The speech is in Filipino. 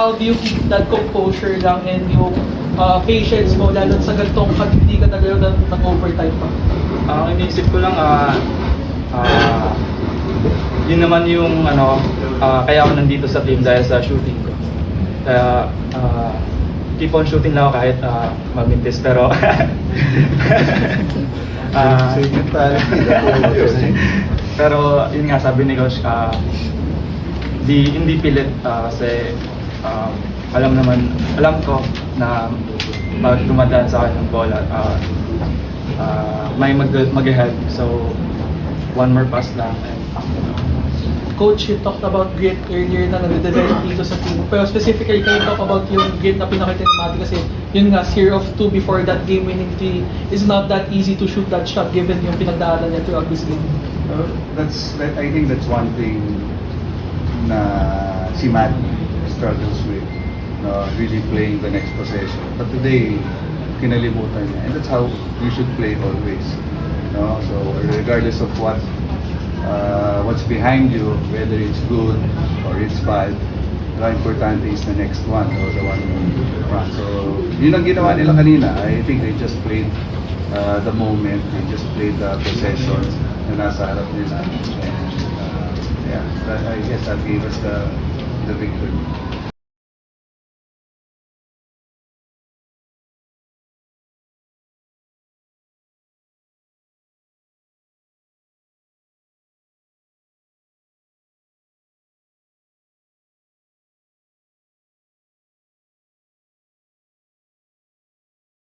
how do you keep that composure lang and yung patience mo, lalo sa ganitong hindi ka nagkaroon ng overtime pa? Ang iniisip ko lang, yun naman yung kaya ako nandito sa team dahil sa shooting ko. Kaya keep on shooting lang ako kahit mamintis, pero pero yun nga, sabi ni Coach, hindi pilit kasi alam ko na pag dumadaan sa akin ng bola, may mag-help. So, one more pass lang. Coach, you talked about grit earlier na nag-develop dito sa team. Pero specifically, can you talk about yung grit na pinakita ni Mati? Kasi yun nga, 0-2 before that game-winning 3 is not that easy to shoot that shot given yung pinagdaanan niya throughout this game. I think that's one thing na si Mati struggles with, really playing the next possession. But today, kinalimutan niya. And that's how we should play always. So regardless of what's behind you, whether it's good or it's bad, the importante is the next one or the one in front. So yun ang ginawa nila kanina. I think they just played the moment, they just played the possession na nasa harap nila. And I guess that gave us the victory.